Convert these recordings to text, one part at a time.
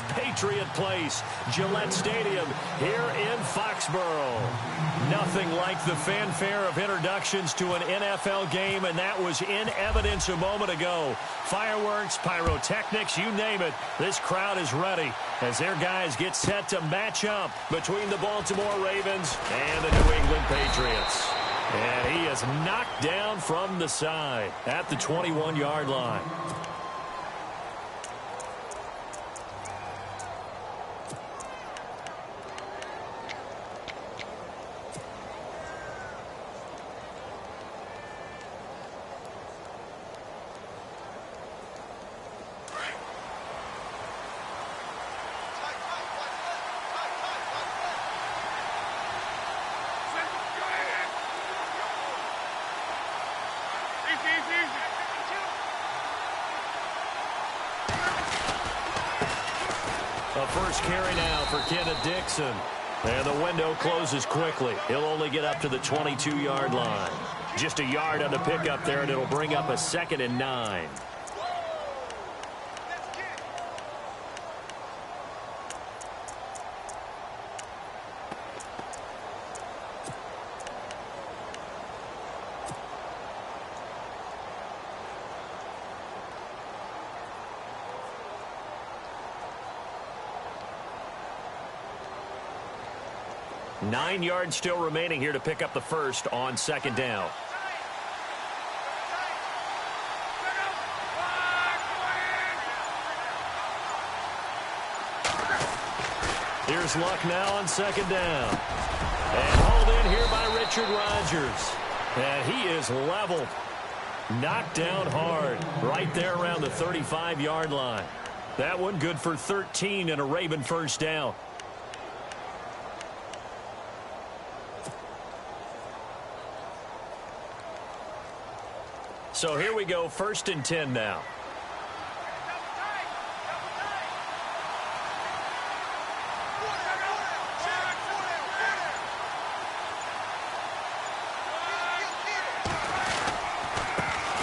Patriot Place, Gillette Stadium here in Foxborough. Nothing like the fanfare of introductions to an NFL game, and that was in evidence a moment ago. Fireworks, pyrotechnics, you name it. This crowd is ready as their guys get set to match up between the Baltimore Ravens and the New England Patriots. And he is knocked down from the side at the 21-yard line. A first carry now for Kenneth Dixon. And the window closes quickly. He'll only get up to the 22-yard line. Just a yard on the pickup there, and it'll bring up a 2nd and 9. Nine yards still remaining here to pick up the first on 2nd down. Here's Luck now on 2nd down. And hauled in here by Richard Rodgers. And he is leveled. Knocked down hard right there around the 35-yard line. That one good for 13 and a Raven first down. So here we go, 1st and 10 now.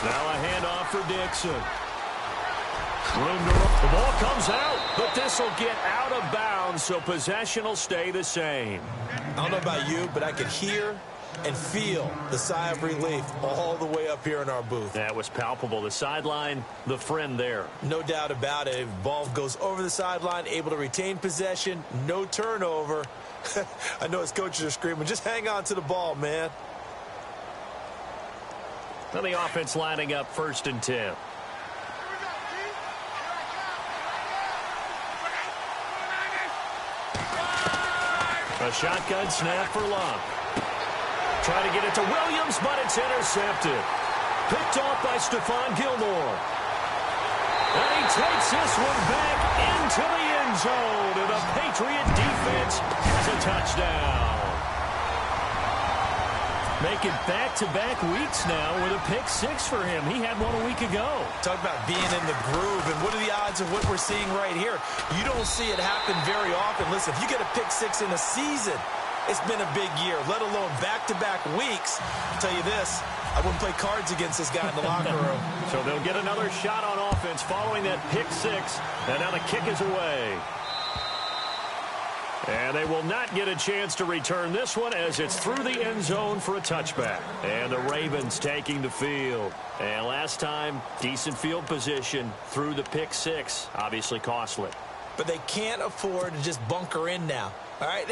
Now a handoff for Dixon. Room to run. The ball comes out, but this will get out of bounds, so possession will stay the same. I don't know about you, but I could hear and feel the sigh of relief all the way up here in our booth. That was palpable. The sideline, the friend there. No doubt about it. If the ball goes over the sideline, able to retain possession, no turnover. I know his coaches are screaming, just hang on to the ball, man. And the offense lining up 1st and 10. A shotgun snap for Luck. Try to get it to Williams, but it's intercepted. Picked off by Stephon Gilmore. And he takes this one back into the end zone. And the Patriot defense has a touchdown. Making back-to-back weeks now with a pick 6 for him. He had one a week ago. Talk about being in the groove, and what are the odds of what we're seeing right here? You don't see it happen very often. Listen, if you get a pick 6 in a season, it's been a big year, let alone back-to-back weeks. I'll tell you this, I wouldn't play cards against this guy in the locker room. So they'll get another shot on offense following that pick 6, and now the kick is away. And they will not get a chance to return this one as it's through the end zone for a touchback. And the Ravens taking the field. And last time, decent field position through the pick 6, obviously costly. But they can't afford to just bunker in now. All right,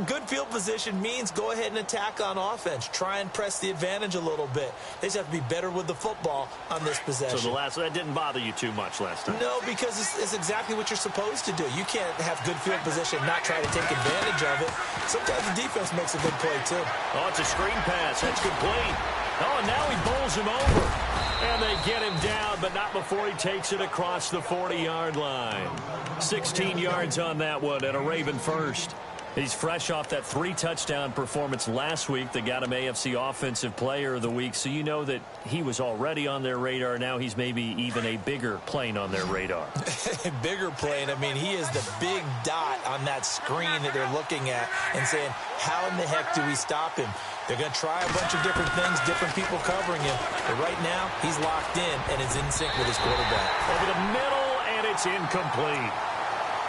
good field position means go ahead and attack on offense. Try and press the advantage a little bit. They just have to be better with the football on this possession. So that didn't bother you too much last time? No, because it's exactly what you're supposed to do. You can't have good field position and not try to take advantage of it. Sometimes the defense makes a good play, too. Oh, it's a screen pass. That's complete. Oh, and now he bowls him over. And they get him down, but not before he takes it across the 40-yard line. 16 yards on that one and a Raven first. He's fresh off that 3-touchdown performance last week that got him AFC Offensive Player of the Week, so you know that he was already on their radar. Now he's maybe even a bigger plane on their radar. Bigger plane. I mean, he is the big dot on that screen that they're looking at and saying, how in the heck do we stop him? They're going to try a bunch of different things, different people covering him. But right now, he's locked in and is in sync with his quarterback. Over the middle, and it's incomplete.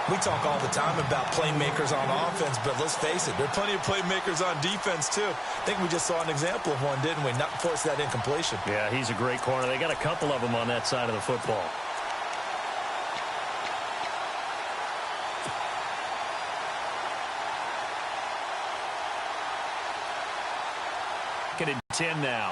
We talk all the time about playmakers on offense, but let's face it, there are plenty of playmakers on defense, too. I think we just saw an example of one, didn't we? Not force that incompletion. Yeah, he's a great corner. They got a couple of them on that side of the football. Second and 10 now.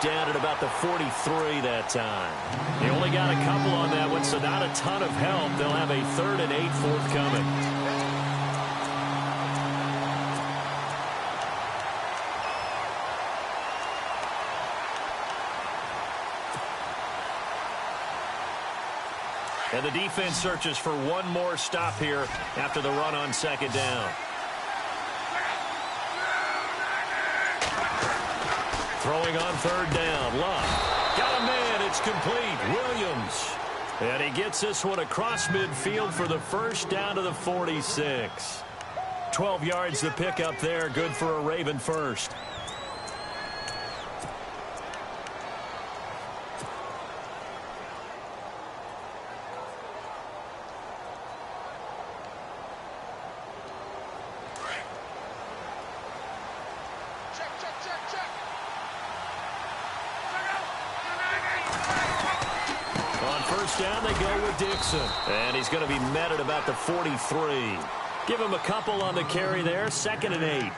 Down at about the 43 that time. They only got a couple on that one, so not a ton of help. They'll have a 3rd and 8 forthcoming. And the defense searches for one more stop here after the run on 2nd down. Throwing on 3rd down. Love. Got a man. It's complete. Williams. And he gets this one across midfield for the first down to the 46. 12 yards to pick up there. Good for a Raven first. Down they go with Dixon. And he's going to be met at about the 43. Give him a couple on the carry there. 2nd and 8.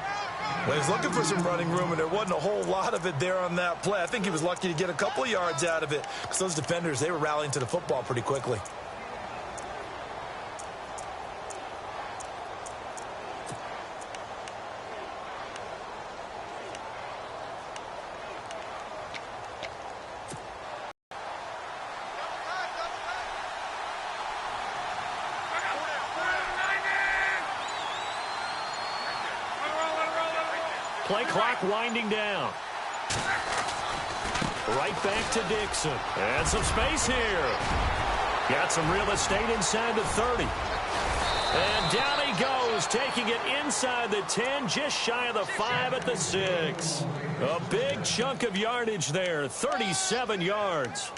Well, he's looking for some running room, and there wasn't a whole lot of it there on that play. I think he was lucky to get a couple yards out of it because those defenders, they were rallying to the football pretty quickly. Play clock winding down. Right back to Dixon. And some space here. Got some real estate inside the 30. And down he goes, taking it inside the 10, just shy of the 5 at the 6. A big chunk of yardage there, 37 yards.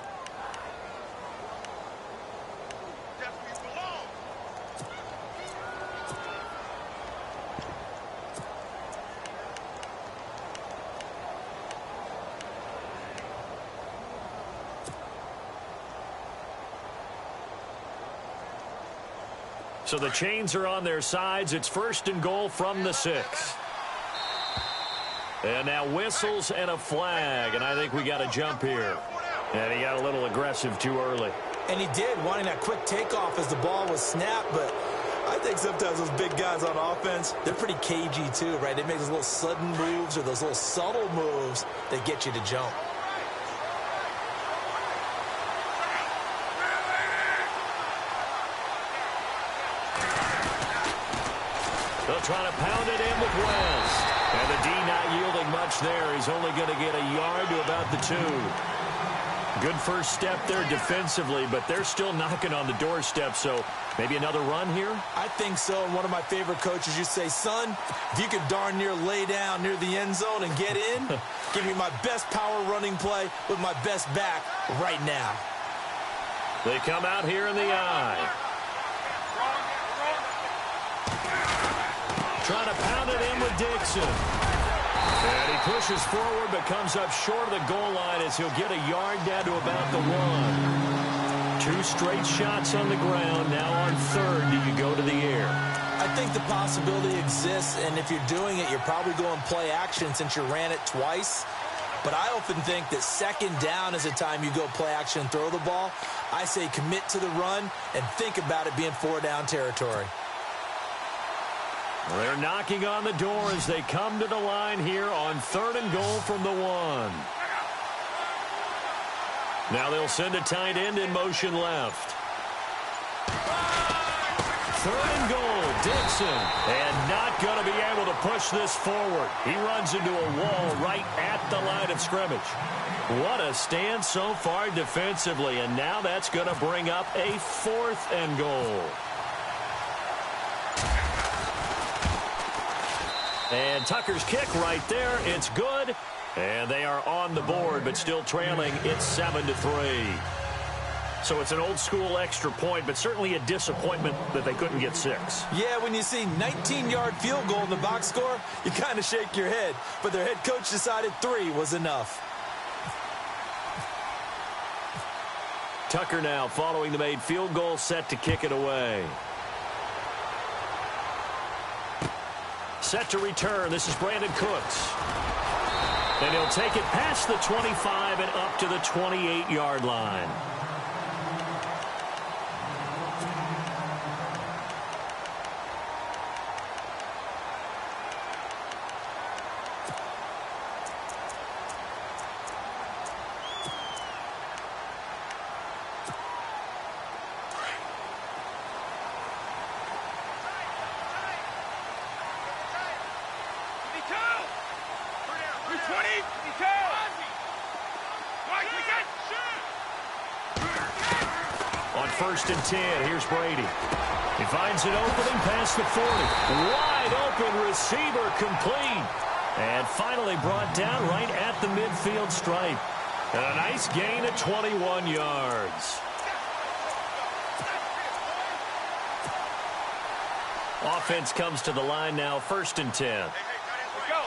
So the chains are on their sides. It's 1st and goal from the 6. And now whistles and a flag. And I think we got a jump here. And he got a little aggressive too early. And he did, wanting that quick takeoff as the ball was snapped. But I think sometimes those big guys on offense, they're pretty cagey too, right? They make those little sudden moves or those little subtle moves that get you to jump. They'll try to pound it in with West. And the D not yielding much there. He's only going to get a yard to about the 2. Good first step there defensively, but they're still knocking on the doorstep, so maybe another run here? I think so. And one of my favorite coaches used to say, son, if you could darn near lay down near the end zone and get in, give me my best power running play with my best back right now. They come out here in the eye. Trying to pound it in with Dixon. And he pushes forward but comes up short of the goal line as he'll get a yard down to about the 1. 2 straight shots on the ground. Now on 3rd, do you go to the air? I think the possibility exists, and if you're doing it, you're probably going play action since you ran it twice. But I often think that 2nd down is the time you go play action and throw the ball. I say commit to the run and think about it being 4-down territory. They're knocking on the door as they come to the line here on 3rd and goal from the 1. Now they'll send a tight end in motion left. 3rd and goal, Dixon. And not going to be able to push this forward. He runs into a wall right at the line of scrimmage. What a stand so far defensively, and now that's going to bring up a 4th and goal. And Tucker's kick right there. It's good. And they are on the board, but still trailing. It's 7-3. So it's an old-school extra point, but certainly a disappointment that they couldn't get 6. Yeah, when you see 19-yard field goal in the box score, you kind of shake your head. But their head coach decided 3 was enough. Tucker now following the made field goal, set to kick it away. Set to return. This is Brandon Cooks. And he'll take it past the 25 and up to the 28-yard line. On 1st and 10, here's Brady. He finds an opening past the 40. Wide open receiver complete. And finally brought down right at the midfield stripe. And a nice gain of 21 yards. Offense comes to the line now, 1st and 10. Let's go.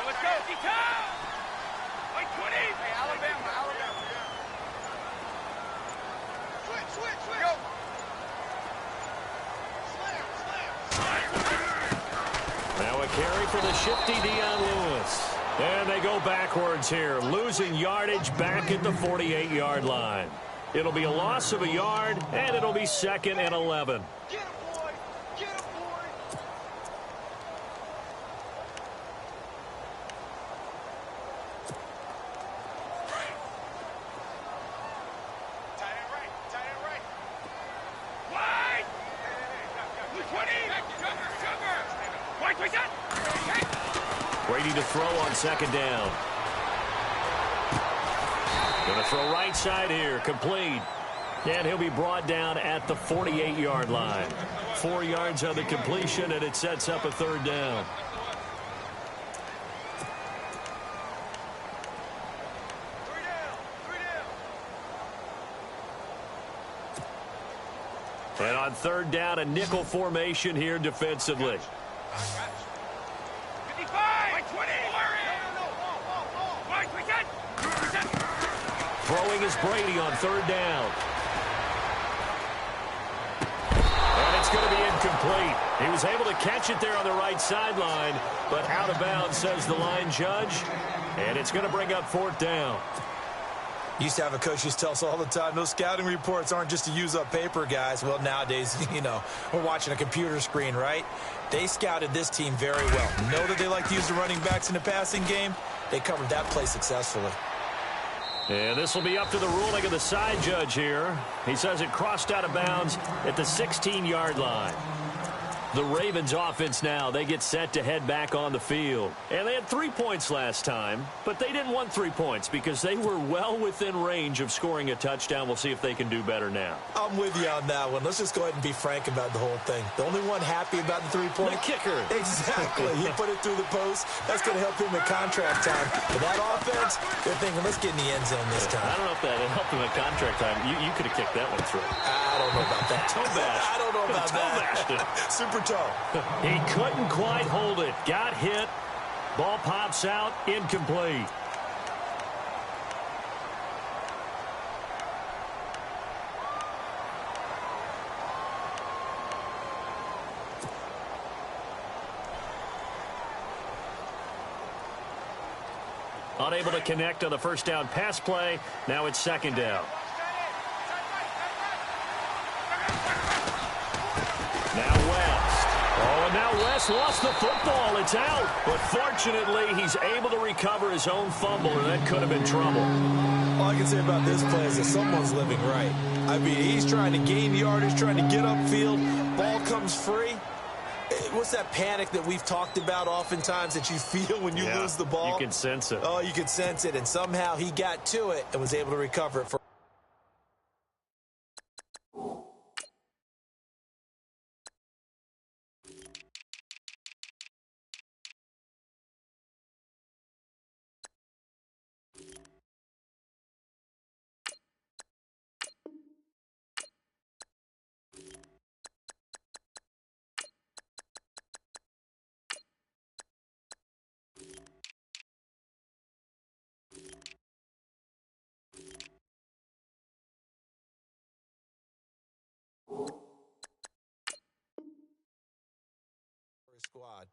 Like 20. Hey, Alabama. Switch. Go. Now a carry for the shifty Dion Lewis. And they go backwards here, losing yardage back at the 48-yard line. It'll be a loss of a yard, and it'll be 2nd and 11. Get him, boy. Tight end right. Wide. Hey. 20. Sugar. White, what's that? Brady to throw on 2nd down. Going to throw right side here, complete. And he'll be brought down at the 48-yard line. 4 yards on the completion, and it sets up a 3rd down. And on 3rd down, a nickel formation here defensively. 55. 20. Throwing is Brady on 3rd down. And it's going to be incomplete. He was able to catch it there on the right sideline, but out of bounds, says the line judge. And it's going to bring up 4th down. Used to have a coach used to tell us all the time, those scouting reports aren't just to use up paper, guys. Well, nowadays, we're watching a computer screen, right? They scouted this team very well. Know that they like to use the running backs in the passing game. They covered that play successfully. And this will be up to the ruling of the side judge here. He says it crossed out of bounds at the 16-yard line. The Ravens offense now, they get set to head back on the field. And they had 3 points last time, but they didn't want 3 points because they were well within range of scoring a touchdown. We'll see if they can do better now. I'm with you on that one. Let's just go ahead and be frank about the whole thing. The only one happy about the 3-point. The kicker. Exactly. He put it through the post. That's going to help him at contract time. But that offense, they're thinking, let's get in the end zone this time. I don't know if that helped him at contract time. You could have kicked that one through. I don't know about that. Toe bash. I don't know about Toe bashed it. that. Super toe. He couldn't quite hold it. Got hit. Ball pops out. Incomplete. Unable to connect on the 1st down pass play. Now it's 2nd down. Now West. Oh, and now West lost the football. It's out. But fortunately, he's able to recover his own fumble, or that could have been trouble. All I can say about this play is that someone's living right. I mean, he's trying to gain yardage, trying to get upfield. Ball comes free. What's that panic that we've talked about oftentimes that you feel when you lose the ball? You can sense it. Oh, you can sense it. And somehow he got to it and was able to recover it for squad.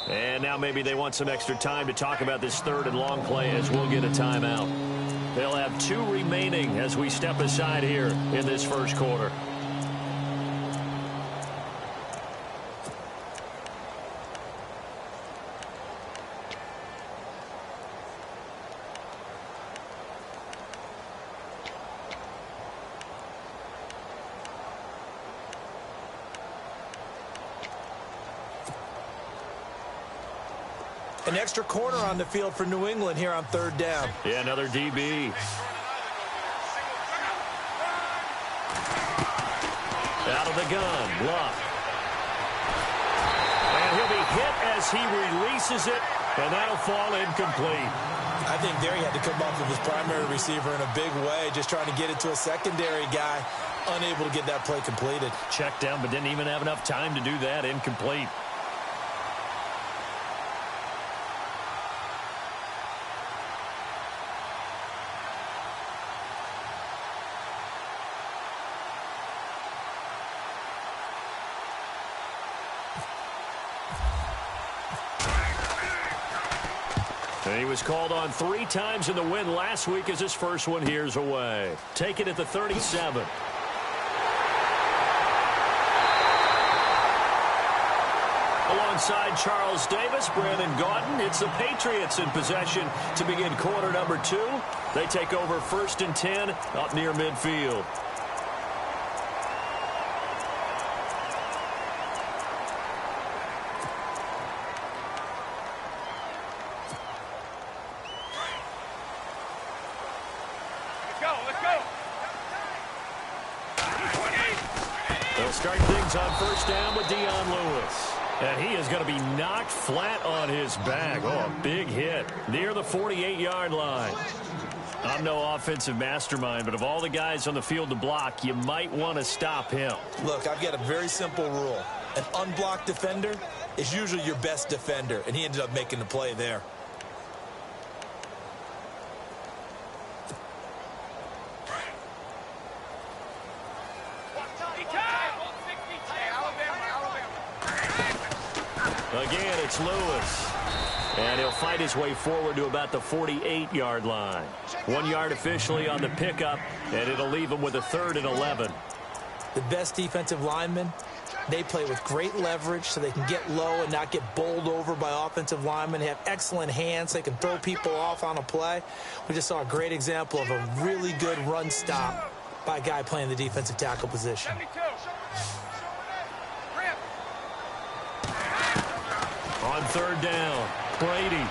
And now maybe they want some extra time to talk about this third and long play as we'll get a timeout. They'll have 2 remaining as we step aside here in this first quarter. An extra corner on the field for New England here on third down. Yeah, another DB. Out of the gun, Luck. And he'll be hit as he releases it, and that'll fall incomplete. I think there he had to come up with his primary receiver in a big way, just trying to get it to a secondary guy, unable to get that play completed. Checked down, but didn't even have enough time to do that. Incomplete. And he was called on 3 times in the win last week as his first one here's away. Take it at the 37. Alongside Charles Davis, Brandon Gaudin, it's the Patriots in possession to begin quarter number 2. They take over 1st and 10 up near midfield. They'll start things on first down with Dion Lewis. And he is going to be knocked flat on his back. Oh, a big hit near the 48-yard line. I'm no offensive mastermind, but of all the guys on the field to block, you might want to stop him. Look, I've got a very simple rule. An unblocked defender is usually your best defender, and he ended up making the play there. Again, it's Lewis. And he'll fight his way forward to about the 48-yard line. 1 yard officially on the pickup, and it'll leave him with a 3rd and 11. The best defensive linemen, they play with great leverage so they can get low and not get bowled over by offensive linemen. They have excellent hands. They can throw people off on a play. We just saw a great example of a really good run stop by a guy playing the defensive tackle position. On 3rd down, Brady.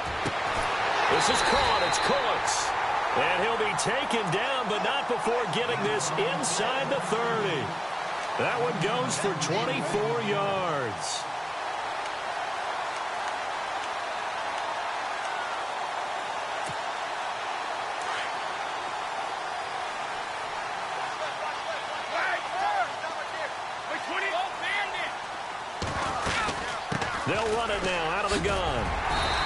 This is caught. It's Cooks. And he'll be taken down, but not before getting this inside the 30. That one goes for 24 yards. They'll run it now out of the gun.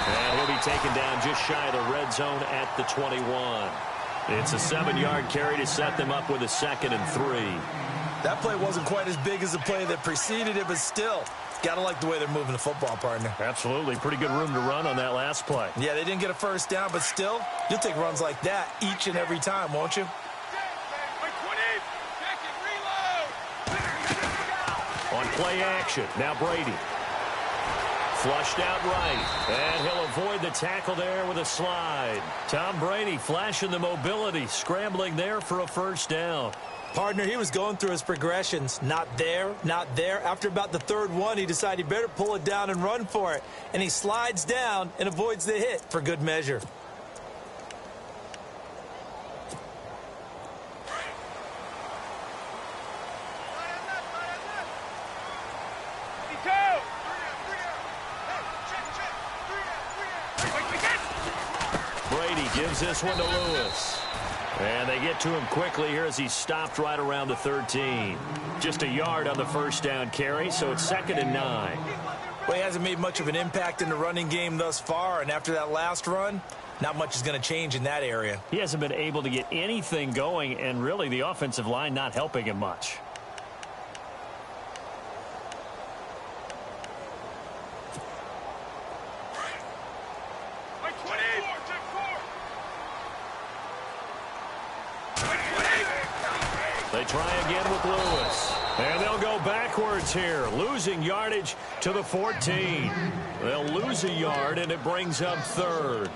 And he'll be taken down just shy of the red zone at the 21. It's a 7-yard carry to set them up with a 2nd and 3. That play wasn't quite as big as the play that preceded it, but still, got to like the way they're moving the football, partner. Absolutely. Pretty good room to run on that last play. Yeah, they didn't get a first down, but still, you'll take runs like that each and every time, won't you? On play action, now Brady. Flushed out right, and he'll avoid the tackle there with a slide. Tom Brady flashing the mobility, scrambling there for a first down. Partner, he was going through his progressions. Not there, not there. After about the 3rd one, he decided he better pull it down and run for it. And he slides down and avoids the hit for good measure. Brady gives this one to Lewis. And they get to him quickly here as he stopped right around the 13. Just a yard on the first down carry, so it's 2nd and 9. Well, he hasn't made much of an impact in the running game thus far, and after that last run, not much is going to change in that area. He hasn't been able to get anything going, and really the offensive line not helping him much. They try again with Lewis. And they'll go backwards here, losing yardage to the 14. They'll lose a yard, and it brings up 3rd.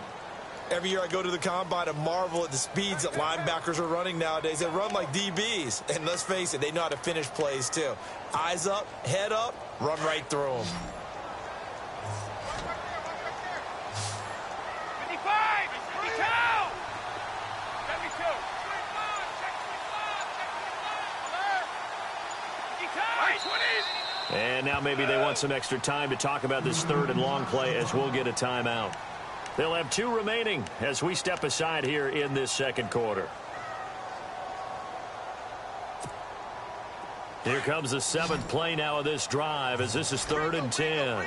Every year I go to the combine and marvel at the speeds that linebackers are running nowadays. They run like DBs. And let's face it, they know how to finish plays too. Eyes up, head up, run right through them. 55, 52, 72. And now maybe they want some extra time to talk about this 3rd and long play as we'll get a timeout. They'll have 2 remaining as we step aside here in this 2nd quarter. Here comes the 7th play now of this drive as this is 3rd and 10.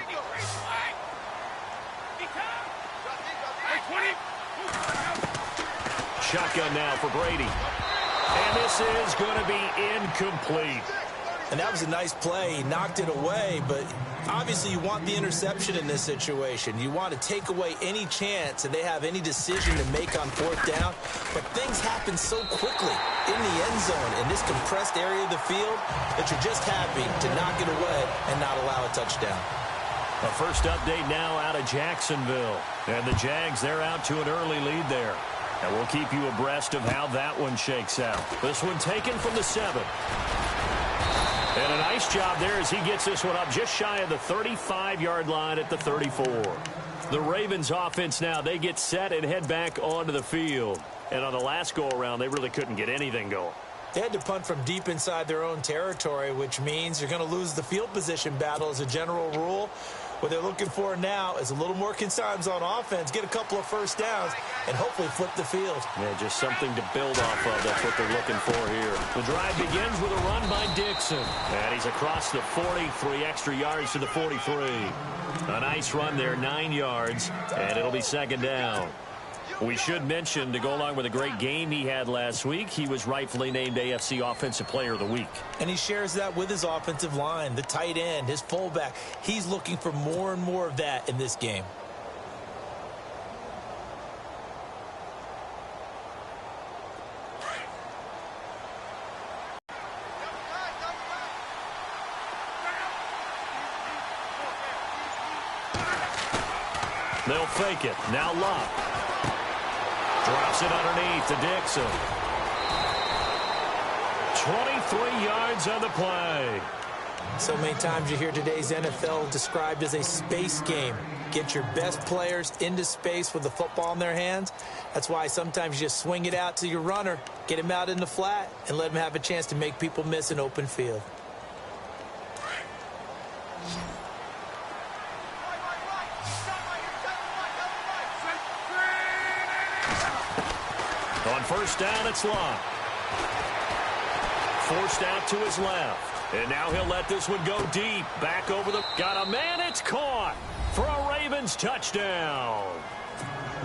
Shotgun now for Brady. And this is going to be incomplete. And that was a nice play. He knocked it away, but obviously you want the interception in this situation. You want to take away any chance that they have any decision to make on 4th down. But things happen so quickly in the end zone in this compressed area of the field that you're just happy to knock it away and not allow a touchdown. A first update now out of Jacksonville. And the Jags, they're out to an early lead there. And we'll keep you abreast of how that one shakes out. This one taken from the 7. And a nice job there as he gets this one up just shy of the 35-yard line at the 34. The Ravens offense now, they get set and head back onto the field. And on the last go-around, they really couldn't get anything going. They had to punt from deep inside their own territory, which means you're going to lose the field position battle as a general rule. What they're looking for now is a little more concerns on offense, get a couple of first downs, and hopefully flip the field. Yeah, just something to build off of. That's what they're looking for here. The drive begins with a run by Dixon. And he's across the 40, 3 extra yards to the 43. A nice run there, 9 yards, and it'll be 2nd down. We should mention, to go along with a great game he had last week, he was rightfully named AFC Offensive Player of the Week. And he shares that with his offensive line, the tight end, his fullback. He's looking for more and more of that in this game. They'll fake it. Now Locke. Drops it underneath to Dixon. 23 yards on the play. So many times you hear today's NFL described as a space game. Get your best players into space with the football in their hands. That's why sometimes you just swing it out to your runner, get him out in the flat, and let him have a chance to make people miss an open field. On first down, it's Locke. Forced out to his left. And now he'll let this one go deep. Back over the... Got a man, it's caught for a Ravens touchdown.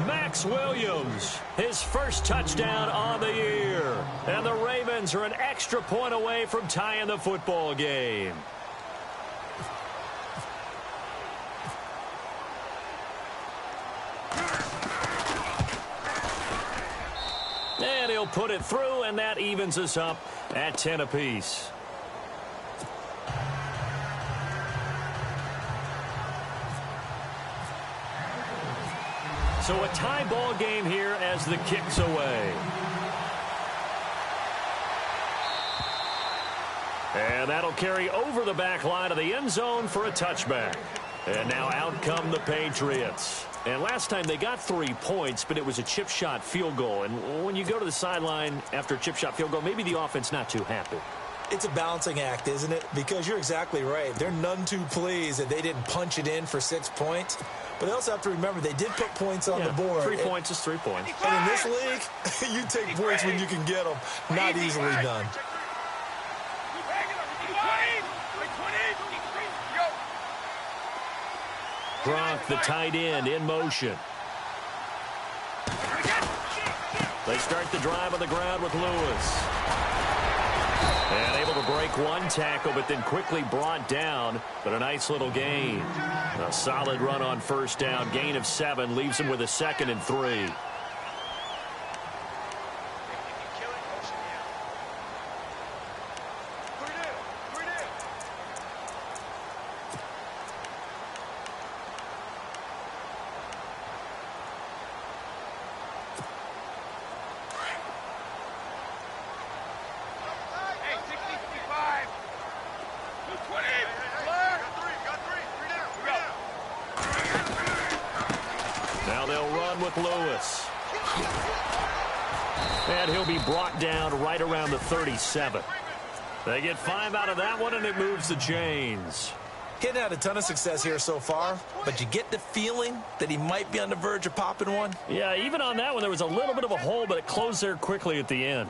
Max Williams, his first touchdown on the year. And the Ravens are an extra point away from tying the football game. And he'll put it through, and that evens us up at 10 apiece. So a tie ball game here as the kick's away. And that'll carry over the back line of the end zone for a touchback. And now out come the Patriots. And last time they got 3 points, but it was a chip shot field goal. And when you go to the sideline after a chip shot field goal, maybe the offense not too happy. It's a balancing act, isn't it? Because you're exactly right. They're none too pleased that they didn't punch it in for 6 points. But they also have to remember they did put points on the board. 3 points is 3 points. And in this league, you take points when you can get them. Not easily done. Gronk, the tight end, in motion. They start the drive on the ground with Lewis. And able to break one tackle, but then quickly brought down. But a nice little gain. A solid run on first down. Gain of 7 leaves him with a 2nd and 3. Lewis. And he'll be brought down right around the 37. They get 5 out of that one, and it moves the chains. He hadn't had a ton of success here so far, but you get the feeling that he might be on the verge of popping one. Yeah, even on that one, there was a little bit of a hole, but it closed there quickly at the end.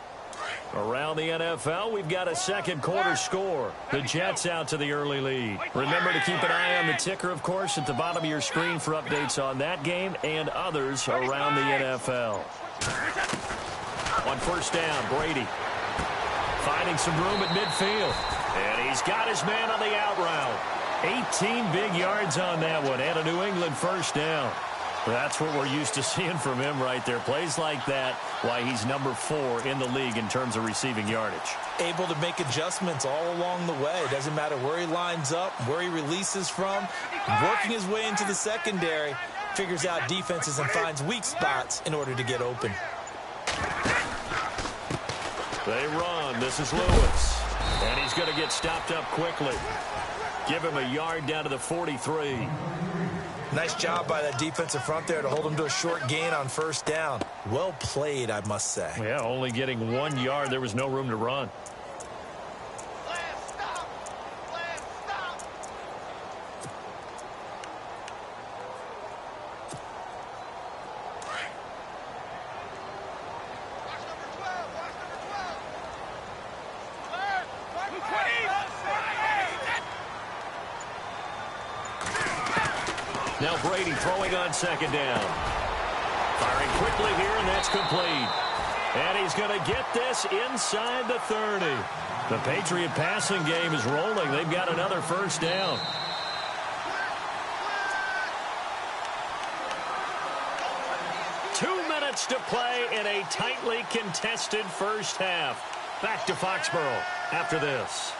Around the NFL, we've got a second quarter score. The Jets out to the early lead. Remember to keep an eye on the ticker, of course, at the bottom of your screen for updates on that game and others around the NFL. On first down, Brady finding some room at midfield. And he's got his man on the out route. 18 big yards on that one and a New England first down. That's what we're used to seeing from him right there. Plays like that, why he's number 4 in the league in terms of receiving yardage. Able to make adjustments all along the way. Doesn't matter where he lines up, where he releases from. Working his way into the secondary, figures out defenses and finds weak spots in order to get open. They run. This is Lewis. And he's going to get stopped up quickly. Give him a yard down to the 43. Nice job by that defensive front there to hold him to a short gain on first down. Well played, I must say. Yeah, only getting 1 yard. There was no room to run. Now Brady throwing on second down. Firing quickly here, and that's complete. And he's going to get this inside the 30. The Patriot passing game is rolling. They've got another first down. Two minutes to play in a tightly contested first half. Back to Foxborough after this.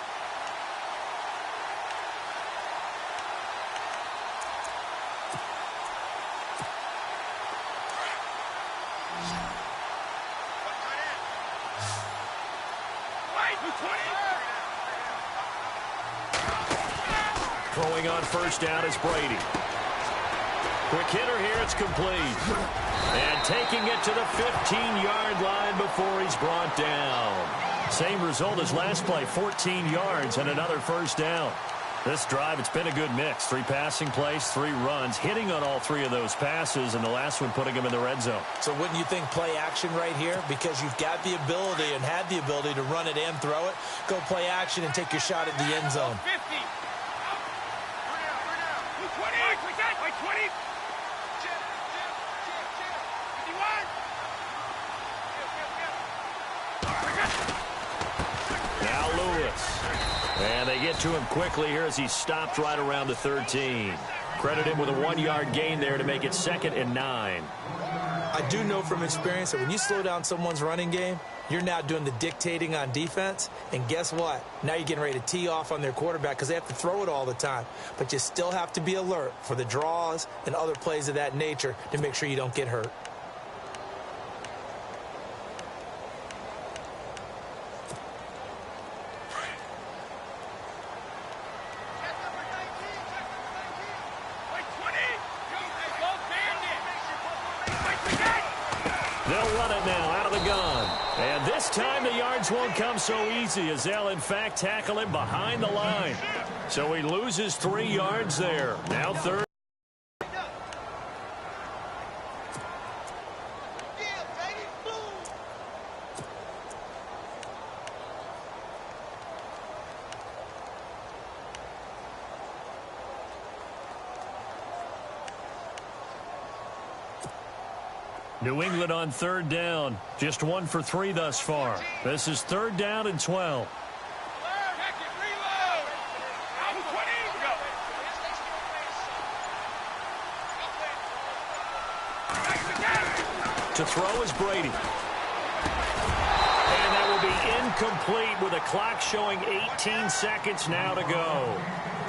Throwing on first down is Brady. Quick hitter here, it's complete. And taking it to the 15-yard line before he's brought down. Same result as last play, 14 yards and another first down. This drive, it's been a good mix. 3 passing plays, 3 runs, hitting on all 3 of those passes, and the last one putting him in the red zone. So wouldn't you think play action right here? Because you've got the ability and had the ability to run it and throw it. Go play action and take your shot at the end zone. 50. 20. Now Lewis. And they get to him quickly here as he stopped right around the 13. Credit him with a 1-yard gain there to make it 2nd and 9. I do know from experience that when you slow down someone's running game, you're now doing the dictating on defense. And guess what? Now you're getting ready to tee off on their quarterback because they have to throw it all the time. But you still have to be alert for the draws and other plays of that nature to make sure you don't get hurt. this time the yards won't come so easy as they'll, in fact, tackle him behind the line. So he loses 3 yards there. Now third. New England on third down. Just 1 for 3 thus far. This is third down and 12. To throw is Brady. And that will be incomplete with a clock showing 18 seconds now to go.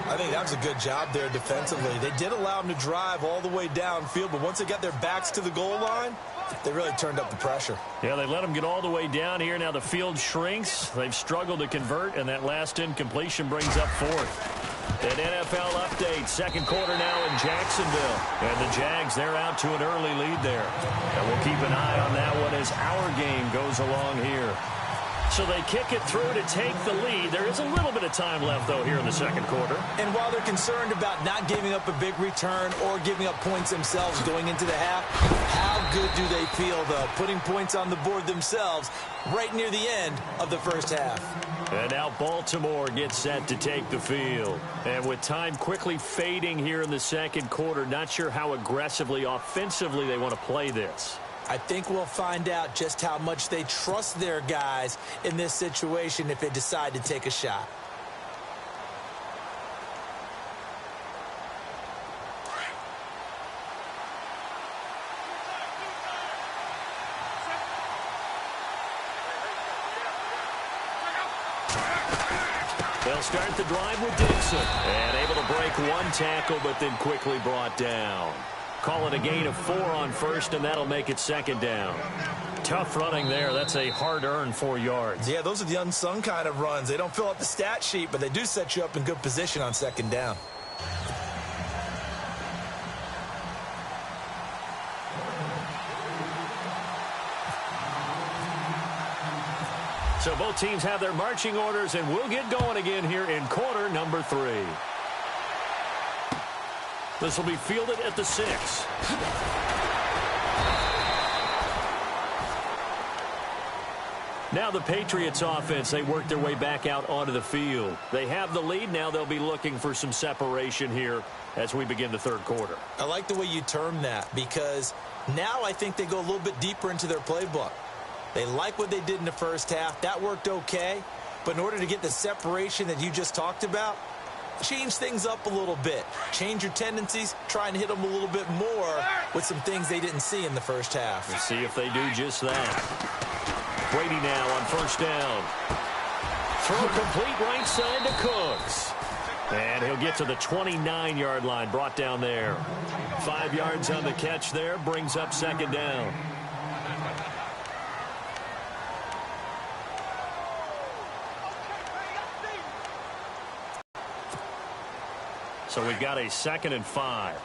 I think that was a good job there defensively. They did allow them to drive all the way downfield, but once they got their backs to the goal line, they really turned up the pressure. Yeah, they let them get all the way down here. Now the field shrinks. They've struggled to convert, and that last incompletion brings up 4th. An NFL update. Second quarter now in Jacksonville. And the Jags, they're out to an early lead there. And we'll keep an eye on that one as our game goes along here. So they kick it through to take the lead. There is a little bit of time left, though, here in the second quarter. And while they're concerned about not giving up a big return or giving up points themselves going into the half, how good do they feel, though, putting points on the board themselves right near the end of the first half? And now Baltimore gets set to take the field. And with time quickly fading here in the second quarter, not sure how aggressively, offensively they want to play this. I think we'll find out just how much they trust their guys in this situation if they decide to take a shot. They'll start the drive with Dixon. And able to break 1 tackle, but then quickly brought down. Call it a gain of 4 on first, and that'll make it second down. Tough running there. That's a hard-earned 4 yards. Yeah, those are the unsung kind of runs. They don't fill out the stat sheet, but they do set you up in good position on second down. So both teams have their marching orders, and we'll get going again here in quarter number 3. This will be fielded at the 6. Now the Patriots offense, they work their way back out onto the field. They have the lead. Now they'll be looking for some separation here as we begin the third quarter. I like the way you term that because now I think they go a little bit deeper into their playbook. They like what they did in the first half. That worked okay. But in order to get the separation that you just talked about, change things up a little bit. Change your tendencies. Try and hit them a little bit more with some things they didn't see in the first half. We'll see if they do just that. Brady now on first down. Throw complete right side to Cooks. And he'll get to the 29-yard line, brought down there. 5 yards on the catch there, brings up second down. So we've got a 2nd and 5.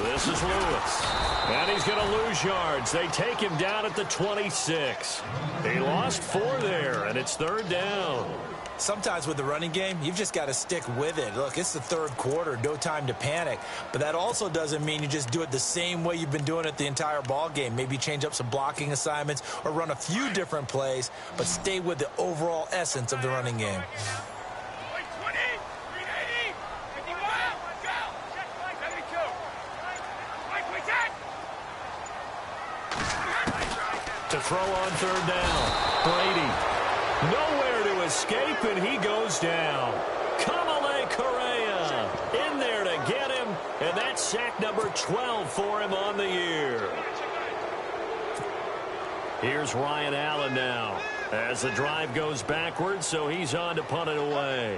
This is Lewis. And he's going to lose yards. They take him down at the 26. He lost 4 there, and it's third down. Sometimes with the running game, you've just got to stick with it. Look, it's the third quarter, no time to panic. But that also doesn't mean you just do it the same way you've been doing it the entire ball game. Maybe change up some blocking assignments or run a few different plays, but stay with the overall essence of the running game. To throw on third down. Brady. Nowhere to escape, and he goes down. Kamale Correa in there to get him, and that's sack number 12 for him on the year. Here's Ryan Allen now as the drive goes backwards, so he's on to punt it away.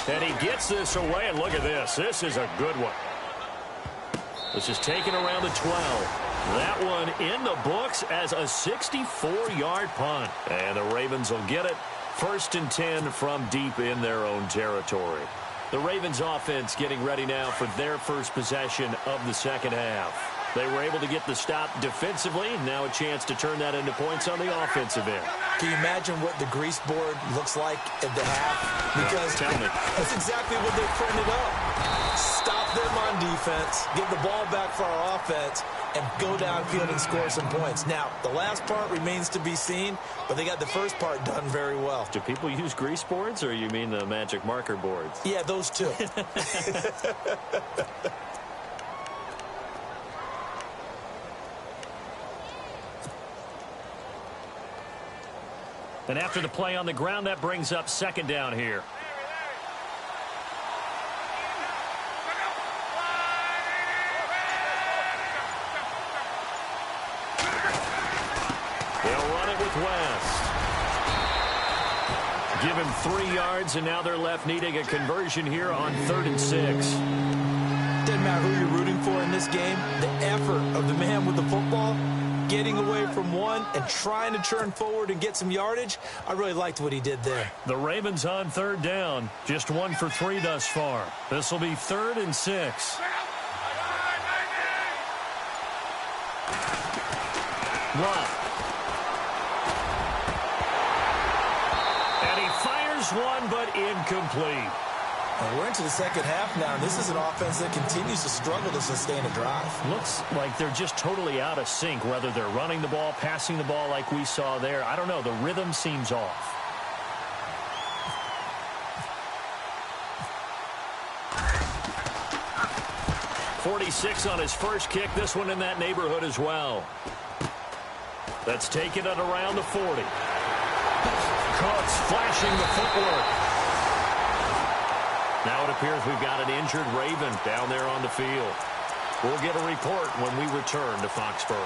And he gets this away, and look at this. This is a good one. This is taken around the 12. That one in the books as a 64-yard punt. And the Ravens will get it. 1st and 10 from deep in their own territory. The Ravens offense getting ready now for their first possession of the second half. They were able to get the stop defensively. Now a chance to turn that into points on the offensive end. Can you imagine what the grease board looks like at the half? Because tell me. That's exactly what they printed up. Stop them on defense, get the ball back for our offense, and go downfield and score some points. Now, the last part remains to be seen, but they got the first part done very well. Do people use grease boards, or you mean the magic marker boards? Yeah, those two. And after the play on the ground, that brings up second down here. They'll run it with West. Give him 3 yards, and now they're left needing a conversion here on 3rd and 6. Doesn't matter who you're rooting for in this game. The effort of the man with the football, getting away from one and trying to turn forward and get some yardage, I really liked what he did there. The Ravens on 3rd down. Just 1 for 3 thus far. This will be 3rd and 6. Love. And he fires one, but incomplete. And we're into the second half now, and this is an offense that continues to struggle to sustain a drive. Looks like they're just totally out of sync, whether they're running the ball, passing the ball like we saw there. I don't know. The rhythm seems off. .46 on his first kick. This one in that neighborhood as well. That's taken it around the 40. Coates flashing the footwork. Now it appears we've got an injured Raven down there on the field. We'll get a report when we return to Foxborough.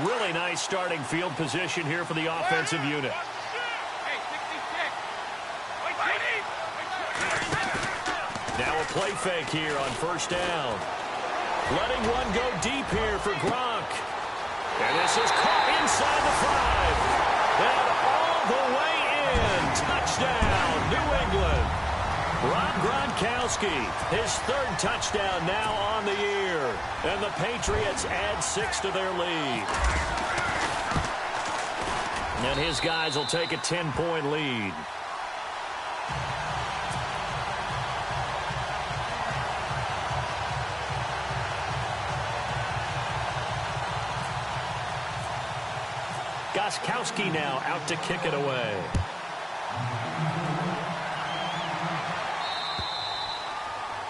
Really nice starting field position here for the offensive unit. Now a play fake here on 1st down. Letting one go deep here for Gronk. And this is caught inside the 5. And all the way in. Touchdown, New England. Rob Gronkowski, his 3rd touchdown now on the year. And the Patriots add 6 to their lead. And his guys will take a 10-point lead. Gronkowski now out to kick it away.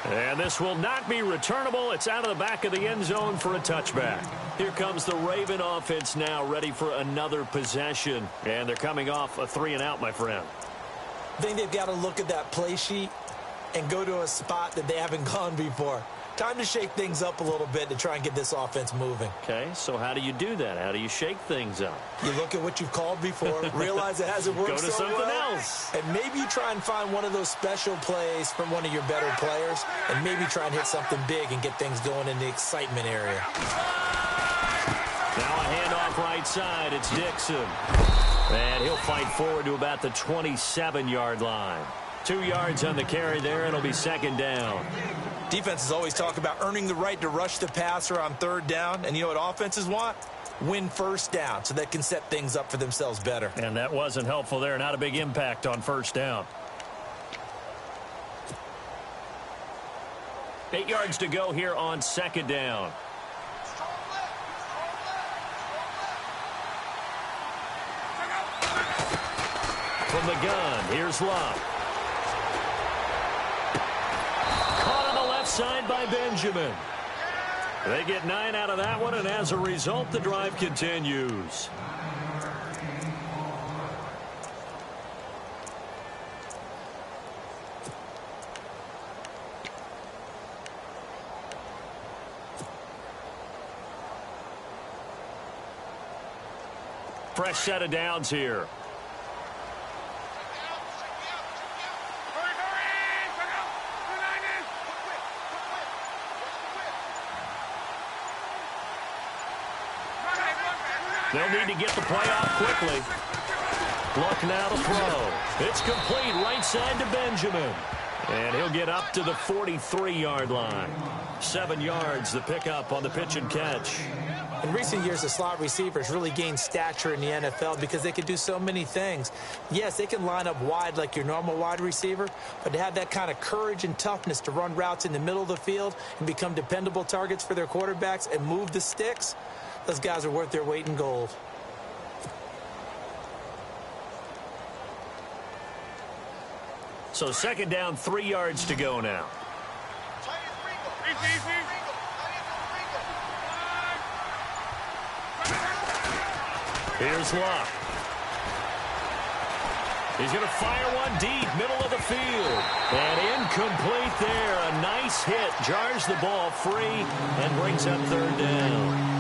And this will not be returnable. It's out of the back of the end zone for a touchback. Here comes the Raven offense now, ready for another possession. And they're coming off a 3-and-out, my friend. I think they've got to look at that play sheet and go to a spot that they haven't gone before. Time to shake things up a little bit to try and get this offense moving. Okay, so how do you do that? How do you shake things up? You look at what you've called before, realize it hasn't worked Go to so something well, else. and maybe you try and find one of those special plays from one of your better players, and maybe try and hit something big and get things going in the excitement area. Now a handoff right side. It's Dixon. And he'll fight forward to about the 27-yard line. 2 yards on the carry there. It'll be 2nd down. Defenses always talk about earning the right to rush the passer on 3rd down. And you know what offenses want? Win 1st down so they can set things up for themselves better. And that wasn't helpful there. Not a big impact on 1st down. 8 yards to go here on 2nd down. From the gun, here's Love. Caught on the left side by Benjamin. They get 9 out of that one, and as a result, the drive continues. Fresh set of downs here. They'll need to get the play off quickly. Luck now to throw. It's complete right side to Benjamin. And he'll get up to the 43-yard line. 7 yards, the pickup on the pitch and catch. In recent years, the slot receivers really gained stature in the NFL because they can do so many things. Yes, they can line up wide like your normal wide receiver, but to have that kind of courage and toughness to run routes in the middle of the field and become dependable targets for their quarterbacks and move the sticks, those guys are worth their weight in gold. So 2nd down, 3 yards to go now. Here's Luck. He's going to fire one deep, middle of the field. And incomplete there. A nice hit. Jars the ball free and brings up 3rd down.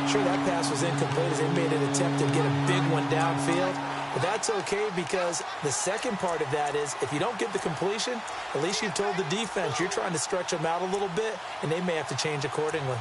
Sure, that pass was incomplete as they made an attempt to get a big one downfield. But that's okay because the second part of that is if you don't get the completion, at least you've told the defense you're trying to stretch them out a little bit, and they may have to change accordingly.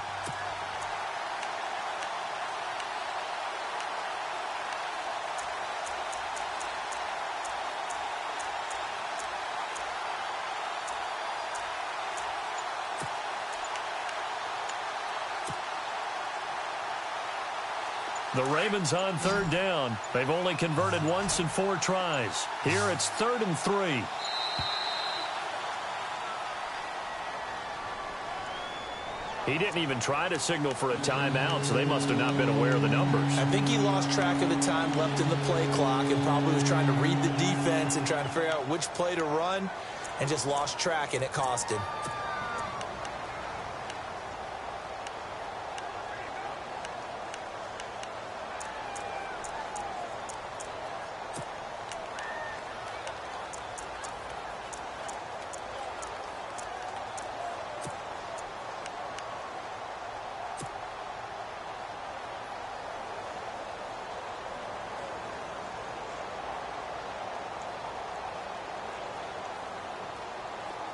The Ravens on 3rd down. They've only converted once in 4 tries. Here it's 3rd and 3. He didn't even try to signal for a timeout, so they must have not been aware of the numbers. I think he lost track of the time left in the play clock and probably was trying to read the defense and trying to figure out which play to run and just lost track, and it cost him.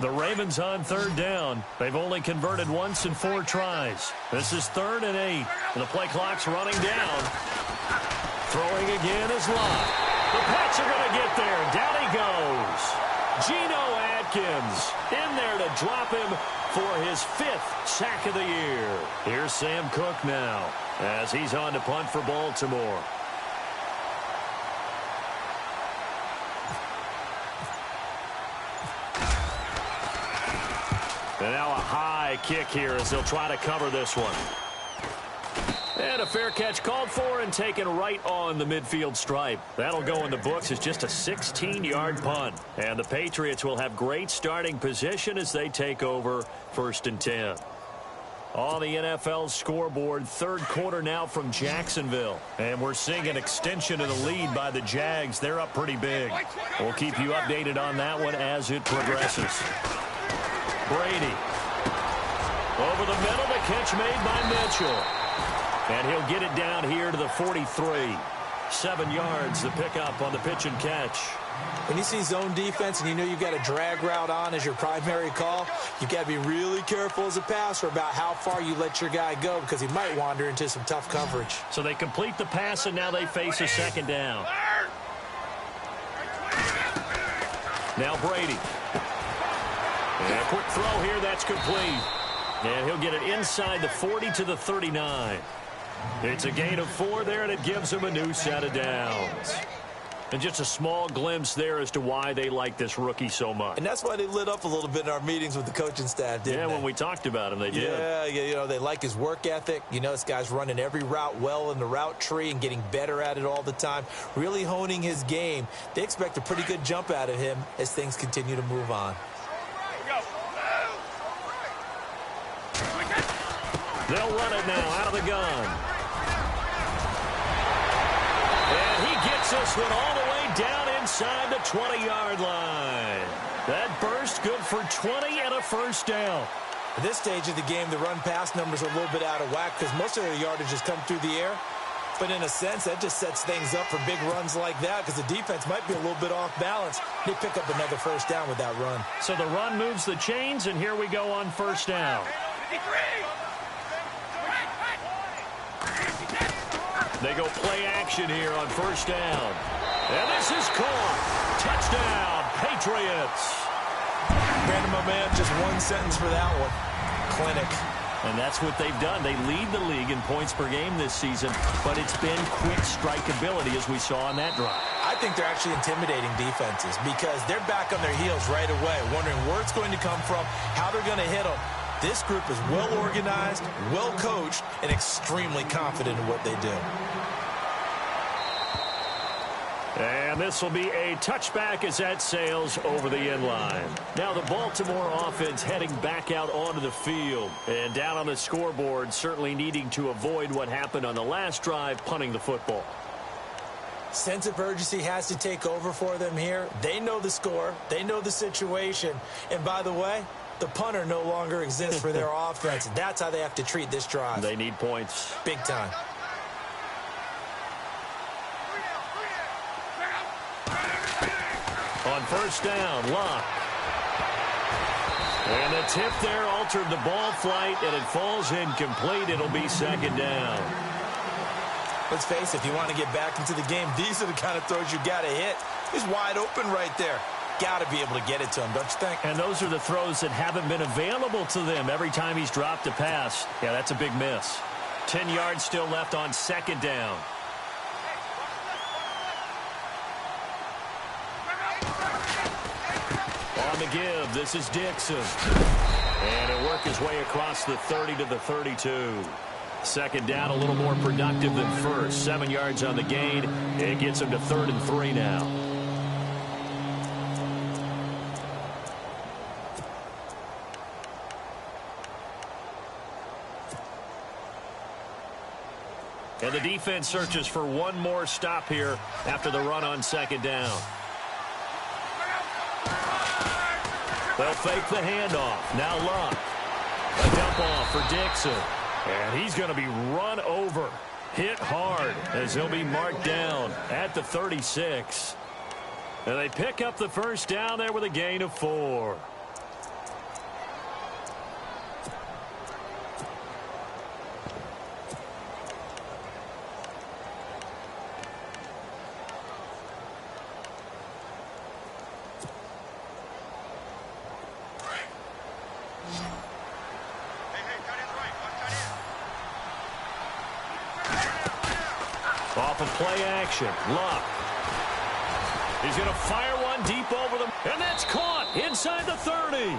The Ravens on 3rd down. They've only converted once in 4 tries. This is 3rd and 8. And the play clock's running down. Throwing again is Lott. The Pats are going to get there. Down he goes. Geno Atkins in there to drop him for his 5th sack of the year. Here's Sam Cook now as he's on to punt for Baltimore. And now a high kick here as they'll try to cover this one. And a fair catch called for and taken right on the midfield stripe. That'll go in the books as just a 16-yard punt. And the Patriots will have great starting position as they take over 1st and 10. On the NFL scoreboard, 3rd quarter now from Jacksonville. And we're seeing an extension of the lead by the Jags. They're up pretty big. We'll keep you updated on that one as it progresses. Brady. Over the middle, the catch made by Mitchell. And he'll get it down here to the 43. 7 yards, the pickup on the pitch and catch. When you see zone defense and you know you've got a drag route on as your primary call, you've got to be really careful as a passer about how far you let your guy go because he might wander into some tough coverage. So they complete the pass, and now they face a 2nd down. Now Brady. And a quick throw here, that's complete. And he'll get it inside the 40 to the 39. It's a gain of 4 there, and it gives him a new set of downs. And just a small glimpse there as to why they like this rookie so much. And that's why they lit up a little bit in our meetings with the coaching staff, didn't they? Yeah, when we talked about him, they did. Yeah, you know, they like his work ethic. You know, this guy's running every route well in the route tree and getting better at it all the time, really honing his game. They expect a pretty good jump out of him as things continue to move on. They'll run it now out of the gun. And he gets this one all the way down inside the 20-yard line. That burst good for 20 and a 1st down. At this stage of the game, the run-pass numbers are a little bit out of whack because most of their yardage has come through the air. But in a sense, that just sets things up for big runs like that because the defense might be a little bit off balance. They pick up another 1st down with that run. So the run moves the chains, and here we go on 1st down. They go play action here on first down. And this is caught. Touchdown, Patriots. Brandon, my man, just one sentence for that one. Clinic. And that's what they've done. They lead the league in points per game this season, but it's been quick strikeability as we saw on that drive. I think they're actually intimidating defenses because they're back on their heels right away, wondering where it's going to come from, how they're going to hit them. This group is well organized, well coached, and extremely confident in what they do. And this will be a touchback as that sails over the end line. Now the Baltimore offense heading back out onto the field. And down on the scoreboard, certainly needing to avoid what happened on the last drive, punting the football. Sense of urgency has to take over for them here. They know the score. They know the situation. And by the way, the punter no longer exists for their offense. That's how they have to treat this drive. They need points. Big time. On first down, Locke. And the tip there altered the ball flight, and it falls incomplete. It'll be second down. Let's face it, if you want to get back into the game, these are the kind of throws you got to hit. He's wide open right there. Got to be able to get it to him, don't you think? And those are the throws that haven't been available to them every time he's dropped a pass. Yeah, that's a big miss. 10 yards still left on second down. On the give, this is Dixon. And he'll work his way across the 30 to the 32. Second down, a little more productive than first. 7 yards on the gain. It gets him to 3rd and 3 now. And the defense searches for one more stop here after the run on second down. They'll fake the handoff. Now Locke. A dump off for Dixon. And he's going to be run over. Hit hard as he'll be marked down at the 36. And they pick up the first down there with a gain of 4. Off of play action, Locke. He's going to fire one deep over them, and that's caught inside the 30.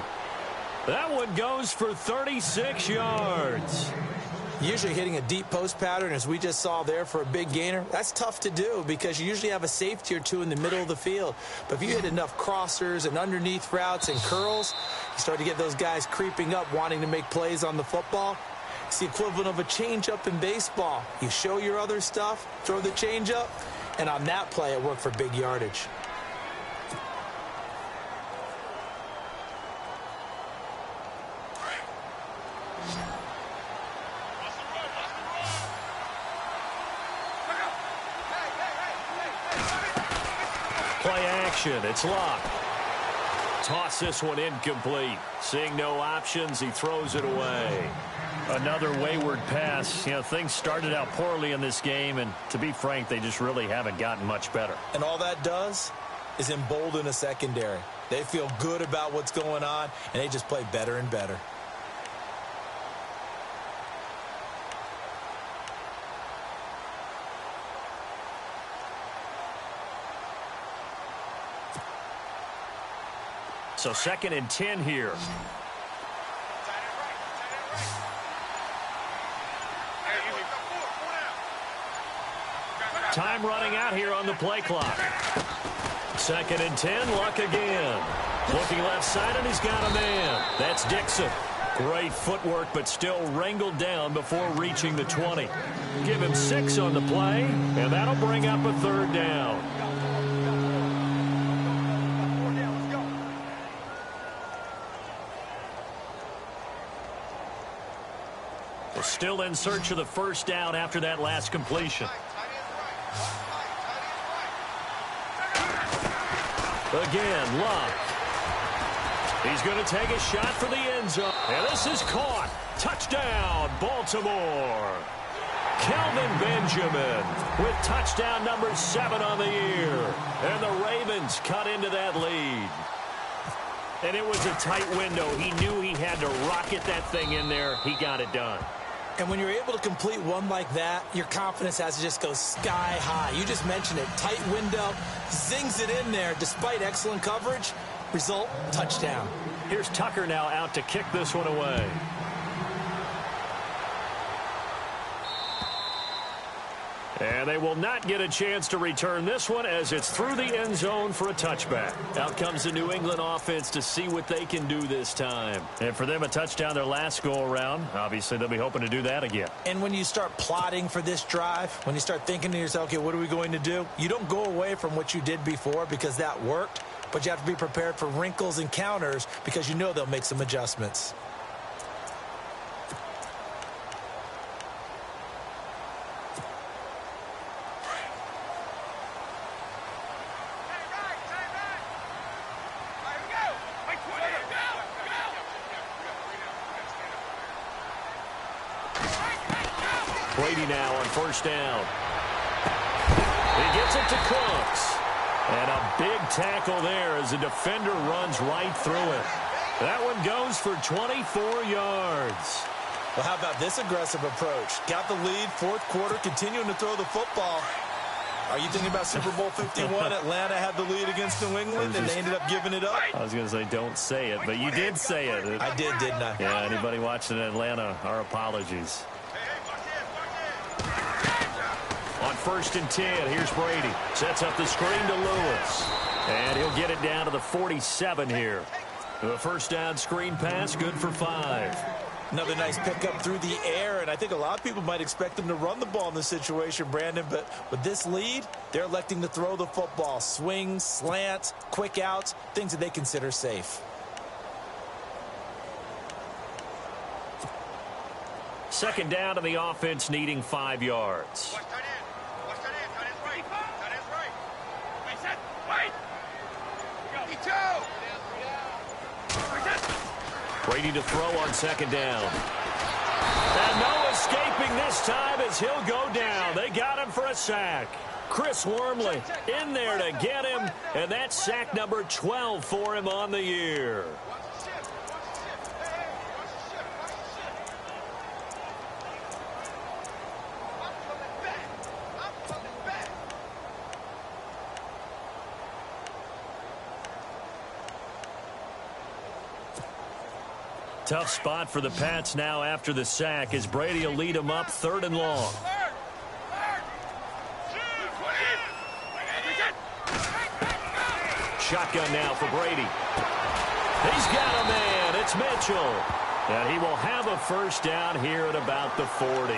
That one goes for 36 yards. Usually hitting a deep post pattern, as we just saw there for a big gainer, that's tough to do because you usually have a safety or two in the middle of the field. But if you hit enough crossers and underneath routes and curls, you start to get those guys creeping up wanting to make plays on the football. It's the equivalent of a changeup in baseball. You show your other stuff, throw the changeup, and on that play, it worked for big yardage. Play action, it's Locke. Toss this one incomplete. Seeing no options, he throws it away. Another wayward pass. You know, things started out poorly in this game, and to be frank, they just really haven't gotten much better. And all that does is embolden a secondary. They feel good about what's going on, and they just play better and better. So 2nd and 10 here. Time running out here on the play clock. 2nd and 10, Luck again. Looking left side, and he's got a man. That's Dixon. Great footwork, but still wrangled down before reaching the 20. Give him 6 on the play, and that'll bring up a 3rd down. We're still in search of the first down after that last completion. Again, Locke. He's going to take a shot for the end zone. And this is caught. Touchdown, Baltimore. Kelvin Benjamin with touchdown number 7 on the year. And the Ravens cut into that lead. And it was a tight window. He knew he had to rocket that thing in there. He got it done. And when you're able to complete one like that, your confidence has to just go sky high. You just mentioned it. Tight window, zings it in there despite excellent coverage. Result, touchdown. Here's Tucker now out to kick this one away. And they will not get a chance to return this one as it's through the end zone for a touchback. Out comes the New England offense to see what they can do this time. And for them, a touchdown their last go-around. Obviously, they'll be hoping to do that again. And when you start plotting for this drive, when you start thinking to yourself, okay, what are we going to do? You don't go away from what you did before because that worked, but you have to be prepared for wrinkles and counters because you know they'll make some adjustments. Brady now on first down. He gets it to Cooks. And a big tackle there as the defender runs right through it. That one goes for 24 yards. Well, how about this aggressive approach? Got the lead, fourth quarter, continuing to throw the football. Are you thinking about Super Bowl 51? Atlanta had the lead against New England, and they ended up giving it up? I was going to say, don't say it, but you did say it. I did, didn't I? Yeah, anybody watching in Atlanta, our apologies. On first and 10, here's Brady. Sets up the screen to Lewis. And he'll get it down to the 47 here. The first down screen pass, good for 5. Another nice pickup through the air, and I think a lot of people might expect them to run the ball in this situation, Brandon, but with this lead, they're electing to throw the football. Swings, slants, quick outs, things that they consider safe. Second down, and the offense needing 5 yards. Brady to throw on second down. And no escaping this time as he'll go down. They got him for a sack. Chris Wormley in there to get him, and that's sack number 12 for him on the year. Tough spot for the Pats now after the sack as Brady will lead them up 3rd and long. Shotgun now for Brady. He's got a man. It's Mitchell. And he will have a first down here at about the 40.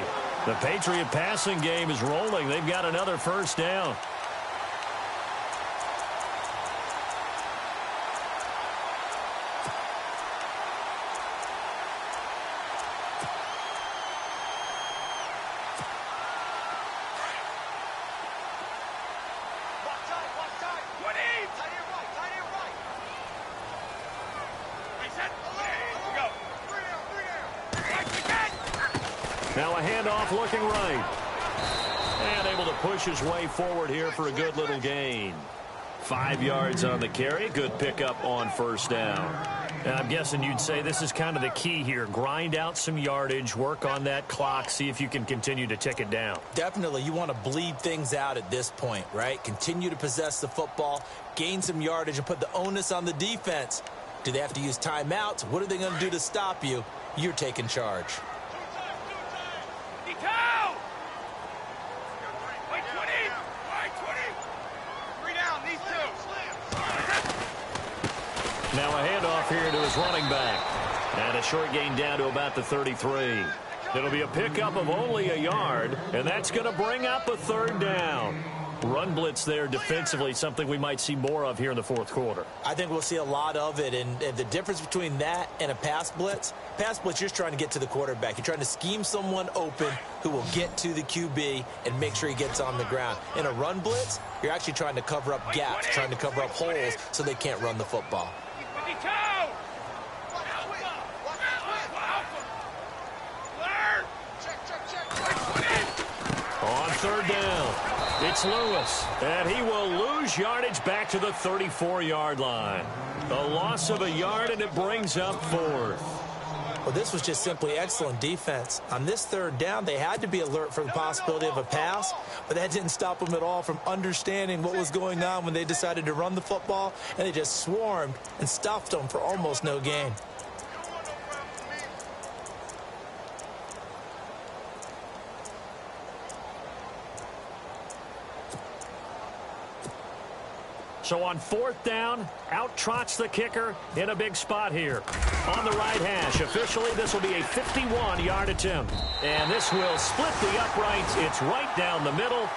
The Patriot passing game is rolling. They've got another first down. Now a handoff looking right. And able to push his way forward here for a good little gain. 5 yards on the carry. Good pickup on first down. And I'm guessing you'd say this is kind of the key here. Grind out some yardage, work on that clock, see if you can continue to tick it down. Definitely. You want to bleed things out at this point, right? Continue to possess the football, gain some yardage, and put the onus on the defense. Do they have to use timeouts? What are they going to do to stop you? You're taking charge. Now a handoff here to his running back. And a short gain down to about the 33. It'll be a pickup of only a yard, and that's going to bring up a 3rd down. Run blitz there defensively, something we might see more of here in the 4th quarter. I think we'll see a lot of it, and the difference between that and a pass blitz, you're just trying to get to the quarterback. You're trying to scheme someone open who will get to the QB and make sure he gets on the ground. In a run blitz, you're actually trying to cover up gaps, trying to cover up holes so they can't run the football. third down. It's Lewis, and he will lose yardage back to the 34-yard line. A loss of a yard, and it brings up fourth. Well, this was just simply excellent defense. On this third down, they had to be alert for the possibility of a pass, but that didn't stop them at all from understanding what was going on when they decided to run the football, and they just swarmed and stuffed them for almost no gain. So on fourth down, out trots the kicker in a big spot here. On the right hash, officially this will be a 51-yard attempt. And this will split the uprights. It's right down the middle.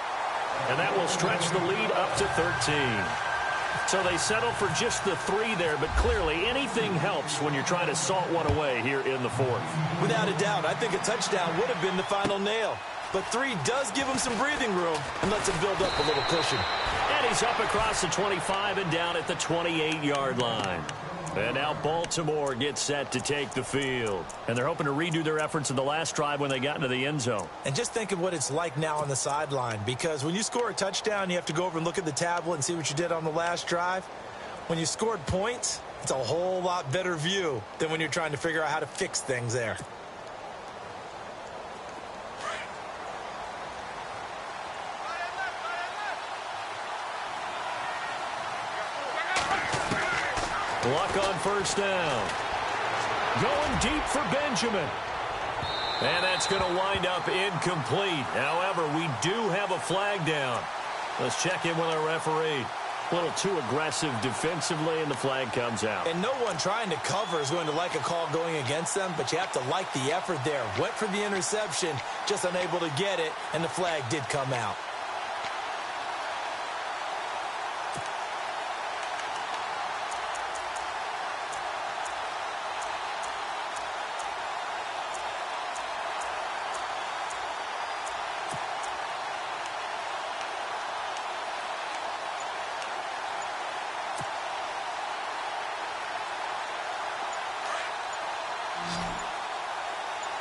And that will stretch the lead up to 13. So they settle for just the 3 there, but clearly anything helps when you're trying to salt one away here in the fourth. Without a doubt, I think a touchdown would have been the final nail. But 3 does give him some breathing room and lets him build up a little cushion. And he's up across the 25 and down at the 28-yard line. And now Baltimore gets set to take the field. And they're hoping to redo their efforts in the last drive when they got into the end zone. And just think of what it's like now on the sideline, because when you score a touchdown, you have to go over and look at the tablet and see what you did on the last drive. When you scored points, it's a whole lot better view than when you're trying to figure out how to fix things there. Luck on first down. Going deep for Benjamin. And that's going to wind up incomplete. However, we do have a flag down. Let's check in with our referee. A little too aggressive defensively, and the flag comes out. And no one trying to cover is going to like a call going against them, but you have to like the effort there. Went for the interception, just unable to get it, and the flag did come out.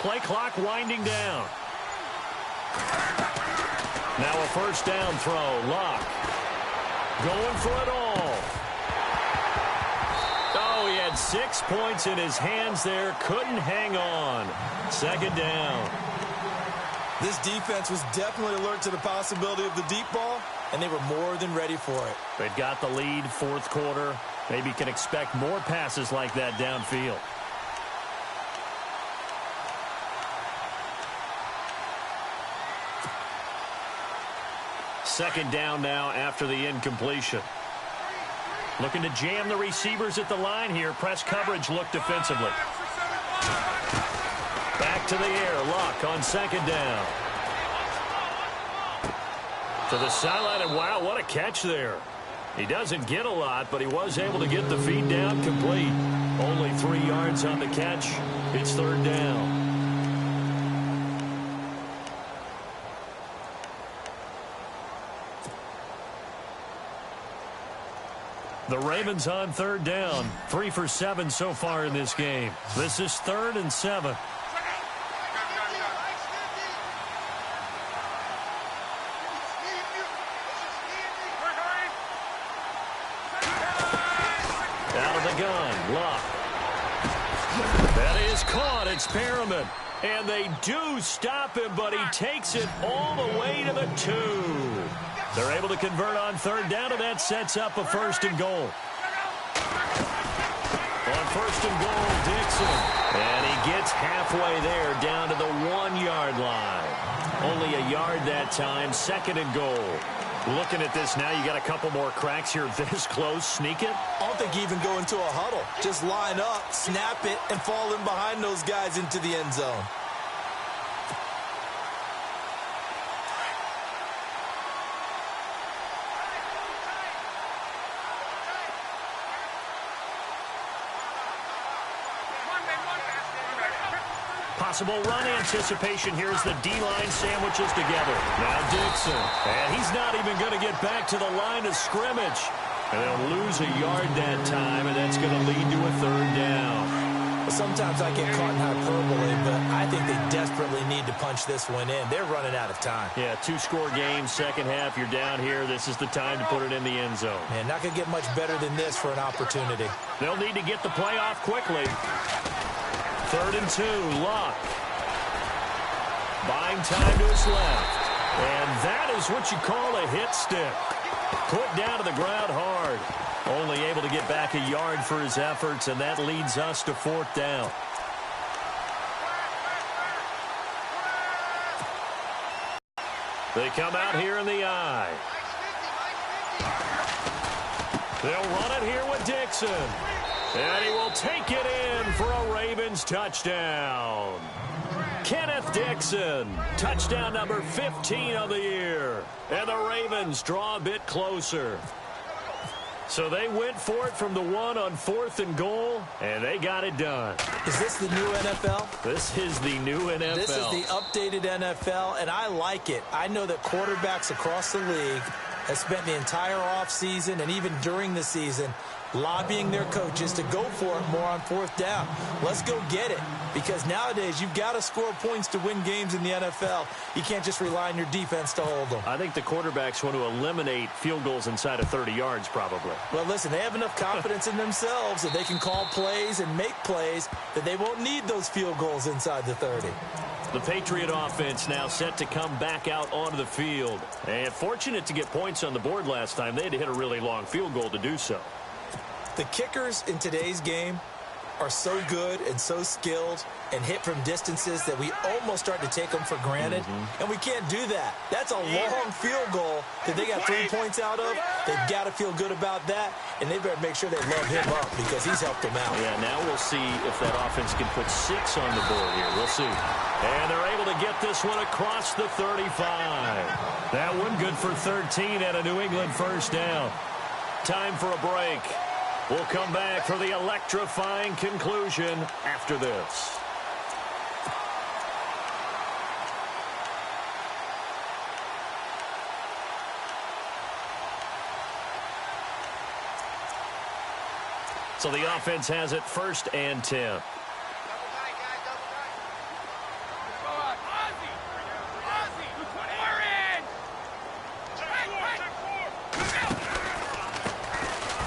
Play clock winding down. Now a first down throw. Luck going for it all. Oh, he had 6 points in his hands there. Couldn't hang on. Second down. This defense was definitely alert to the possibility of the deep ball, and they were more than ready for it. They've got the lead, fourth quarter. Maybe can expect more passes like that downfield. Second down now after the incompletion. Looking to jam the receivers at the line here. Press coverage look defensively. Back to the air. Luck on second down. To the sideline, and wow, what a catch there. He doesn't get a lot, but he was able to get the feed down complete. Only 3 yards on the catch. It's third down. The Ravens on third down. 3 for 7 so far in this game. This is 3rd and 7. Out of the gun. Luck. That is caught. It's Perriman. And they do stop him, but he takes it all the way to the 2. They're able to convert on third down, and that sets up a 1st and goal. On 1st and goal, Dixon. And he gets halfway there down to the 1-yard line. Only a yard that time, 2nd and goal. Looking at this now, you got a couple more cracks here this close. Sneak it? I don't think you even go into a huddle. Just line up, snap it, and fall in behind those guys into the end zone. Possible run anticipation here as the D-line sandwiches together. Now Dixon. And he's not even going to get back to the line of scrimmage. And they'll lose a yard that time, and that's going to lead to a 3rd down. Well, sometimes I get caught in hyperbole, but I think they desperately need to punch this one in. They're running out of time. Yeah, two-score game, second half. You're down here. This is the time to put it in the end zone. Man, not going to get much better than this for an opportunity. They'll need to get the play off quickly. 3rd and 2, Luck. Buying time to his left. And that is what you call a hit stick. Put down to the ground hard. Only able to get back a yard for his efforts, and that leads us to 4th down. They come out here in the eye. They'll run it here with Dixon. And he will take it in for a Ravens touchdown. Kenneth Dixon, touchdown number 15 of the year. And the Ravens draw a bit closer. So they went for it from the 1 on 4th and goal, and they got it done. Is this the new NFL? This is the new NFL. This is the updated NFL, and I like it. I know that quarterbacks across the league have spent the entire offseason and even during the season lobbying their coaches to go for it more on 4th down. Let's go get it, because nowadays you've got to score points to win games in the NFL. You can't just rely on your defense to hold them. I think the quarterbacks want to eliminate field goals inside of 30 yards probably. Well, listen, they have enough confidence in themselves that they can call plays and make plays that they won't need those field goals inside the 30. The Patriot offense now set to come back out onto the field. And fortunate to get points on the board last time. They had to hit a really long field goal to do so. The kickers in today's game are so good and so skilled and hit from distances that we almost start to take them for granted. And we can't do that. That's a long field goal that they got 3 points out of. They've got to feel good about that, and they better make sure they love him up because he's helped them out. Yeah, now we'll see if that offense can put 6 on the board here. We'll see. And they're able to get this one across the 35. That one good for 13 at a New England first down. Time for a break. We'll come back for the electrifying conclusion after this. So the offense has it 1st and 10.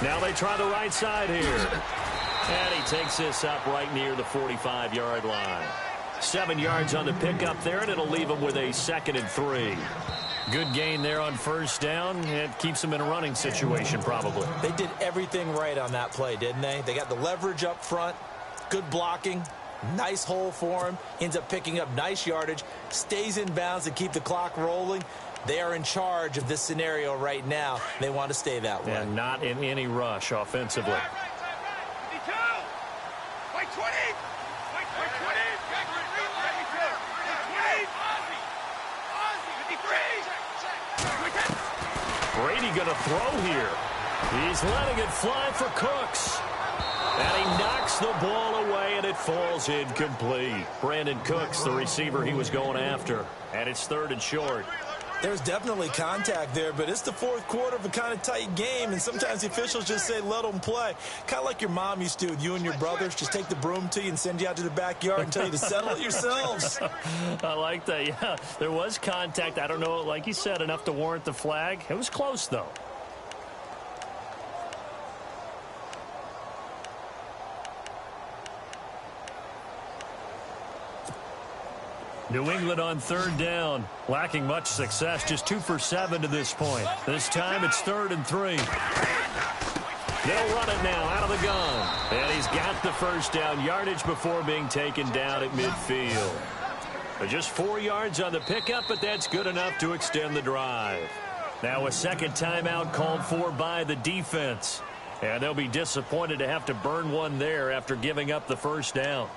Now they try the right side here. And he takes this up right near the 45-yard line. 7 yards on the pickup there, and it'll leave him with a 2nd and 3. Good gain there on first down. It keeps him in a running situation probably. They did everything right on that play, didn't they? They got the leverage up front, good blocking, nice hole for him, ends up picking up nice yardage, stays in bounds to keep the clock rolling. They are in charge of this scenario right now. They want to stay that way. And not in any rush offensively. Brady going to throw here. He's letting it fly for Cooks. And he knocks the ball away, and it falls incomplete. Brandon Cooks, the receiver he was going after. And it's 3rd and short. There's definitely contact there, but it's the 4th quarter of a kind of tight game, and sometimes the officials just say let them play. Kind of like your mom used to with you and your brothers. Just take the broom to you and send you out to the backyard and tell you to settle it yourselves. I like that, yeah. There was contact. I don't know, like you said, enough to warrant the flag. It was close, though. New England on 3rd down, lacking much success, just 2 for 7 to this point. This time it's 3rd and 3. They'll run it now out of the gun. And he's got the first down yardage before being taken down at midfield. Just 4 yards on the pickup, but that's good enough to extend the drive. Now a second timeout called for by the defense. And they'll be disappointed to have to burn one there after giving up the first down.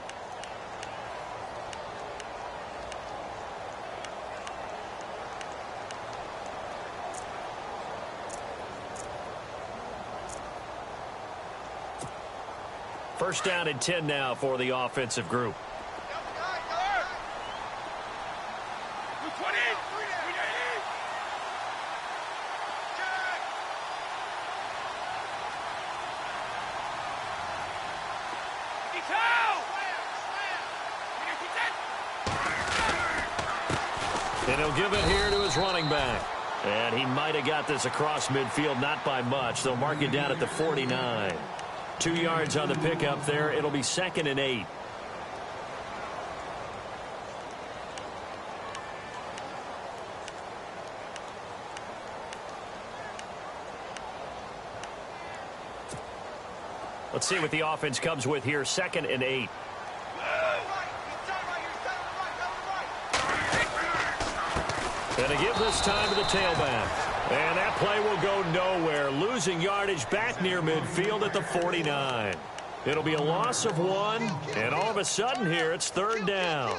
First down and 10 now for the offensive group. And he'll give it here to his running back. And he might have got this across midfield, not by much. They'll mark it down at the 49. 2 yards on the pickup there. It'll be 2nd and 8. Let's see what the offense comes with here. 2nd and 8. And to give this time to the tailback. And that play will go nowhere. Losing yardage back near midfield at the 49. It'll be a loss of 1. And all of a sudden here, it's 3rd down.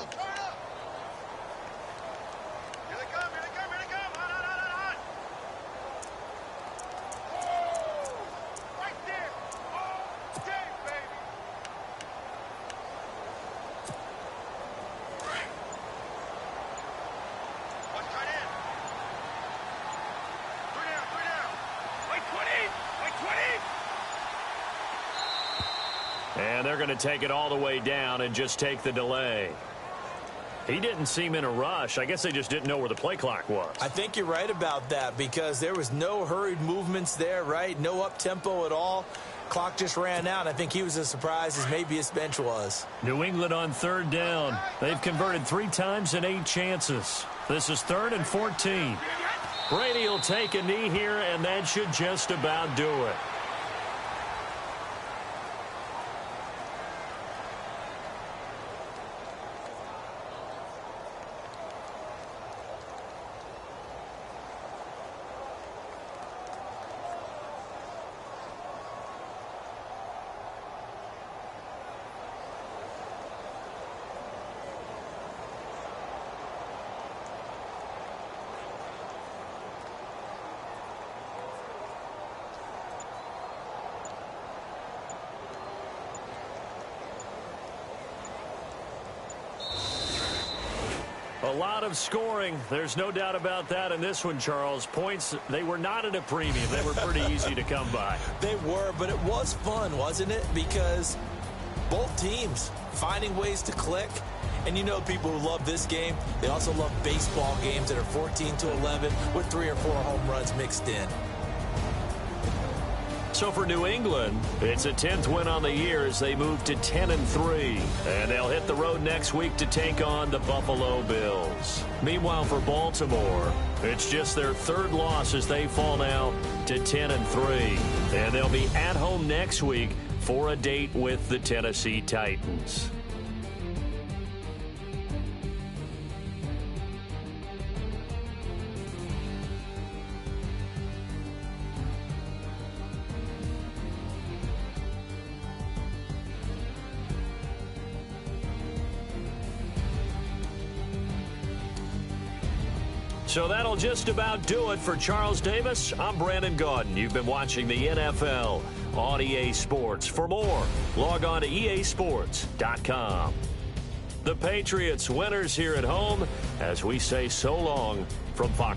And they're going to take it all the way down and just take the delay. He didn't seem in a rush. I guess they just didn't know where the play clock was. I think you're right about that because there was no hurried movements there, right? No up-tempo at all. Clock just ran out. I think he was as surprised as maybe his bench was. New England on 3rd down. They've converted 3 times in 8 chances. This is 3rd and 14. Brady will take a knee here, and that should just about do it. A lot of scoring. There's no doubt about that in this one, Charles. Points, they were not at a premium. They were pretty easy to come by. They were, but it was fun, wasn't it? Because both teams finding ways to click. And you know people who love this game, they also love baseball games that are 14-11 with 3 or 4 home runs mixed in. So for New England, it's a 10th win on the year as they move to 10-3. And they'll hit the road next week to take on the Buffalo Bills. Meanwhile, for Baltimore, it's just their 3rd loss as they fall now to 10-3. And they'll be at home next week for a date with the Tennessee Titans. So that'll just about do it for Charles Davis. I'm Brandon Gaudin. You've been watching the NFL on EA Sports. For more, log on to easports.com. The Patriots winners here at home as we say so long from Fox.